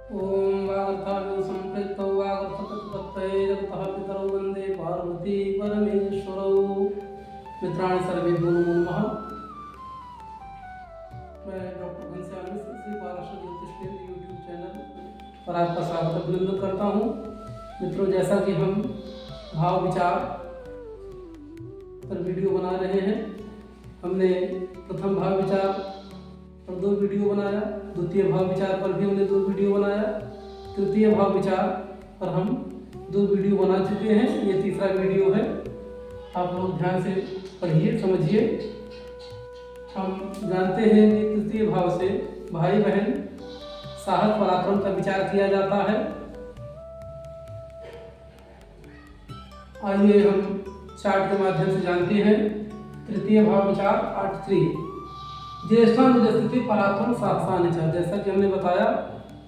ओम वागर्थाविव संपृक्तौ वागर्थप्रतिपत्तये जगतः पितरौ वन्दे पार्वती परमेश्वरौ। मित्राणि सर्वेभ्यो नमो नमः। मैं डॉक्टर घनश्याम मिश्र श्री पाराशर ज्योतिष केंद्र यूट्यूब चैनल पर आपका स्वागत अभिनंदन करता हूँ। मित्रों, जैसा कि हम भाव विचार पर वीडियो बना रहे हैं, हमने प्रथम भाव विचार पर 2 वीडियो बनाया, द्वितीय भाव विचार पर भी हमने 2 वीडियो बनाया, तृतीय भाव विचार पर हम 2 वीडियो बना चुके हैं। ये तीसरा वीडियो है। आप लोग ध्यान से पढ़िए, समझिए। हम जानते हैं कि तृतीय भाव से भाई बहन साहस पराक्रम का विचार किया जाता है। आइए हम चार्ट के माध्यम से जानते हैं। तृतीय भाव विचार पार्ट 3, ज्येष्ठानुज स्थिति पराक्रम साहसानिचा। जैसा कि हमने बताया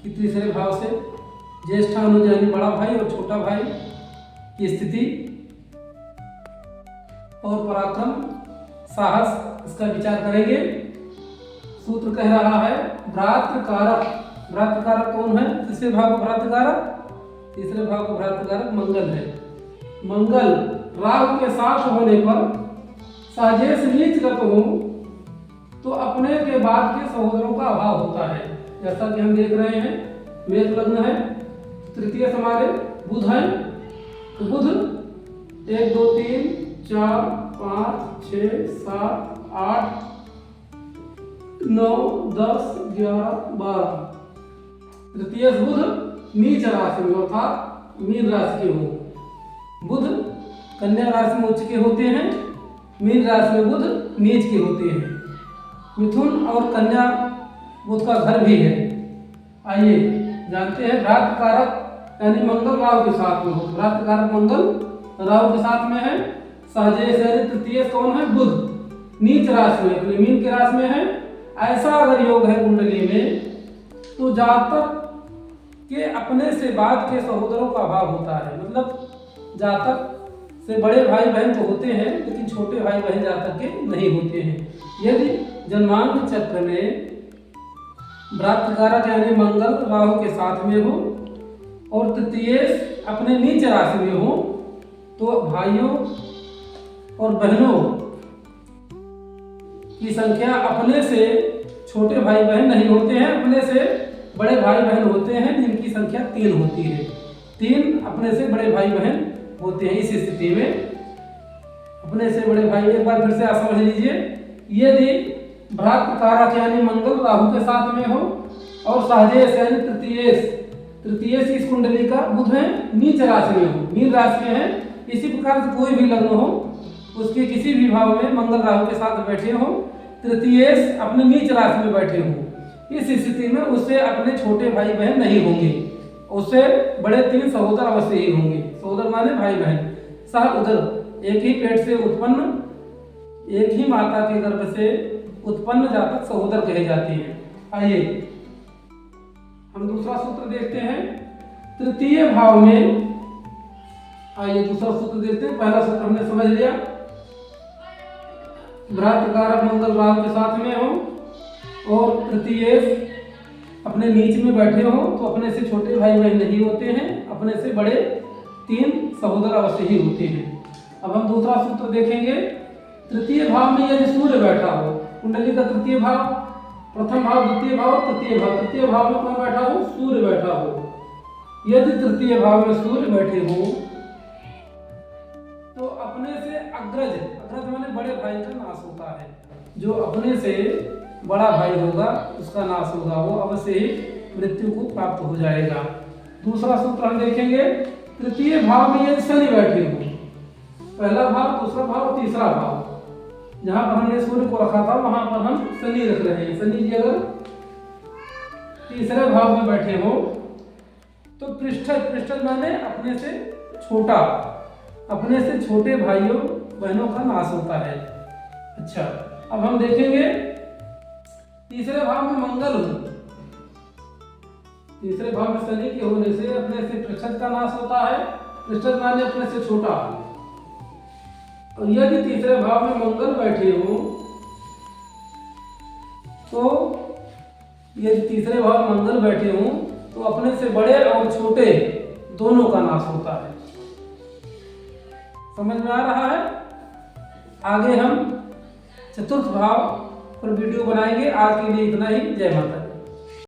कि तीसरे भाव से ज्येष्ठानुज यानी बड़ा भाई और छोटा भाई की स्थिति और पराक्रम साहस, इसका विचार करेंगे। सूत्र कह रहा है भ्रातृकारक। भ्रातृकारक कौन है? तीसरे भाव का भ्रातृकारक, तीसरे भाव का भ्रातृकारक मंगल है। मंगल राहु के साथ होने पर साजेश नीचगत हो तो अपने के बाद के सहोदरों का अभाव होता है। जैसा कि हम देख रहे हैं, मेष लग्न है, तृतीय हमारे बुध है, तो बुध 1 2 3 4 5 6 7 8 9 10 11 12। तृतीय बुध नीच राशि में अर्थात मीन राशि के हो। बुध कन्या राशि में उच्च के होते हैं, मीन राशि में बुध नीच के होते हैं। मिथुन और कन्या बुध का घर भी है। आइए जानते हैं भ्रातृकारक यानी मंगल राहु के साथ में हो। भ्रातृकारक मंगल राहु के साथ में है। साजेश यानी तृतीय कौन है? बुध नीच राशि में, मीन के राशि में है। ऐसा अगर योग है कुंडली में तो जातक के अपने से बाद के सहोदरों का अभाव होता है। मतलब जातक से बड़े भाई बहन तो होते हैं, लेकिन छोटे भाई बहन जातक के नहीं होते हैं। यदि जन्मांग चक्र में भ्रातृकारक यानी मंगल राहु के साथ में हो और तृतीय अपने नीच राशि में हो तो भाइयों और बहनों की संख्या अपने से छोटे भाई बहन नहीं होते हैं, अपने से बड़े भाई बहन होते हैं, जिनकी संख्या 3 होती है। 3 अपने से बड़े भाई बहन होते हैं। इस स्थिति में अपने से बड़े भाई, एक बार फिर से आप समझ लीजिए, यदि भ्रातृकारक यानी मंगल राहु के साथ में हो और साजेश यानी तृतीय इस कुंडली का बुध है नीच राशि में हो, मीन राशि में है। इसी प्रकार से कोई भी लग्न हो, उसके किसी भी भाव में मंगल राहु के साथ बैठे हो, तृतीय अपने नीच राशि में बैठे हो, इस स्थिति में उससे अपने छोटे भाई बहन नहीं होंगे, उससे बड़े 3 सहोदर अवश्य ही होंगे। सहोदर माने भाई बहन। सह उदर एक ही पेट से उत्पन्न, एक ही माता के गर्भ से उत्पन्न जातक सहोदर कहे जाते हैं। आइए हम दूसरा सूत्र देखते हैं। तृतीय भाव में आइए दूसरा सूत्र देखते हैं। पहला सूत्र हमने समझ लिया, भ्रातृकारक मंगल राहु के साथ में हो और तृतीय अपने नीच में बैठे हो तो अपने से छोटे भाई बहन नहीं होते हैं, अपने से बड़े 3 सहोदर अवश्य ही होते हैं। अब हम दूसरा सूत्र देखेंगे। तृतीय भाव में यदि सूर्य बैठा हो, कुंडली का तृतीय भाव, प्रथम भाव, द्वितीय भाव, तृतीय भाव, तृतीय भाव में कौन बैठा हो? सूर्य बैठा हो। यदि तृतीय भाव में सूर्य बैठे हो तो अपने से अग्रज माने बड़े भाई का नाश होता है। जो अपने से बड़ा भाई होगा उसका नाश होगा, वो अवश्य ही मृत्यु को प्राप्त हो जाएगा। दूसरा सूत्र हम देखेंगे। तृतीय भाव में यदि शनि बैठे हो, पहला भाव, दूसरा भाव, तीसरा भाव, जहां पर हमने सूर्य को रखा था वहां पर हम शनि रख रहे हैं। शनि जी अगर तीसरे भाव में बैठे हो तो पृष्ठ माने अपने से छोटा, अपने से छोटे भाइयों बहनों का नाश होता है। अच्छा, अब हम देखेंगे तीसरे भाव में मंगल हो, तीसरे भाव में शनि के होने से अपने से पृष्ठ का नाश होता है। पृष्ठ माने अपने से छोटा। और यदि तीसरे भाव में मंगल बैठे हो तो यदि तीसरे भाव मंगल बैठे हों तो अपने से बड़े और छोटे दोनों का नाश होता है। समझ में आ रहा है? आगे हम चतुर्थ भाव पर वीडियो बनाएंगे। आज के लिए इतना ही। जय माता दी।